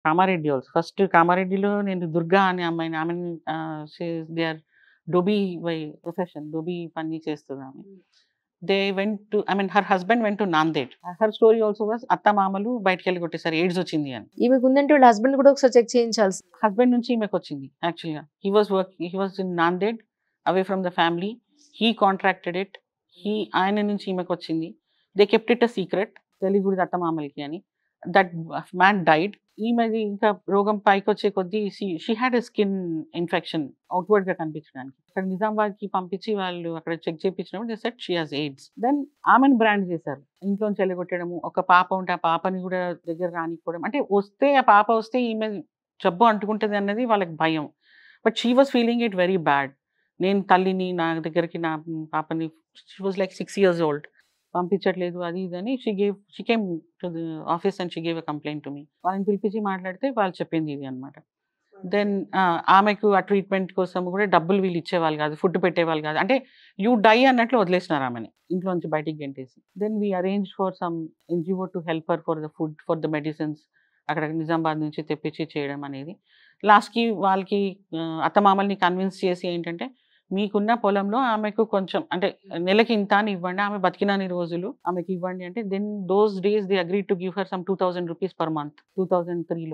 Kamareddy also. First కామారెడ్డిలో నేను దుర్గా అనే అమ్మాయిని ఆమెని they are dhobi by profession. డోబీ పని చేస్తదామె. They went to I mean her husband went to Nanded. Her story also was అత్తమామలు బయటికెళ్ళి కొట్టేసారు. ఎయిడ్స్ వచ్చింది అని. ఈమెకుందంటే వాళ్ళ హస్బెండ్ కూడా ఒకసారి చెక్ చేయించాల్సి. హస్బెండ్ నుంచి ఈమెకొచ్చింది యాక్చువల్‌గా. He was in Nanded away from the family. He contracted it. ఆయన నుంచి ఈమెకొచ్చింది. They kept it a secret. తెలియకూడదు అత్తమామలకి అని. That man died. ఈమెది ఇంకా రోగం పైకొచ్చే కొద్దీ she had a skin infection అవుట్‌వర్డ్‌గా కనిపించడానికి. అక్కడ నిజామాబాద్‌కి పంపించి వాళ్ళు అక్కడ చెక్ చేపించినప్పుడు they said she has AIDS. Then ఆమెని బ్రాండ్ చేశారు. ఇంట్లోంచి ఎల్లగొట్టడము. ఒక పాప ఉంటే ఆ పాపని కూడా దగ్గర రానికపోవడం. అంటే వస్తే ఆ పాప వస్తే ఈమె జబ్బు అంటుకుంటది అన్నది వాళ్ళకి భయం. But she was feeling it very bad. నేను తల్లిని నా దగ్గరికి నా పాపని she was like 6 years old. పంపించట్లేదు అది ఇది అని she came to the office and she gave a complaint to me. వాళ్ళని పిలిపించి మాట్లాడితే వాళ్ళు చెప్పింది ఇది అన్నమాట. దెన్ ఆమెకు ఆ ట్రీట్మెంట్ కోసం కూడా డబ్బులు వీళ్ళు ఇచ్చేవాళ్ళు కాదు. ఫుడ్ పెట్టేవాళ్ళు కాదు. అంటే యూ డై అన్నట్లు వదిలేసినారు ఆమెని. ఇంట్లో నుంచి బయటికి గెంటేసి. Then we arranged for some NGO to help her for the food, for the medicines. అక్కడ నిజామాబాద్ నుంచి తెప్పించి చేయడం అనేది. లాస్ట్‌కి వాళ్ళకి అత్తమామల్ని కన్విన్స్ చేసి ఏంటంటే, మీకున్న పొలంలో ఆమెకు కొంచెం అంటే నెలకి ఇంత అని ఇవ్వండి. ఆమె బతికినన్ని రోజులు ఆమెకి ఇవ్వండి అంటే then those days they agreed to give her some 2000 rupees per month 2003లో.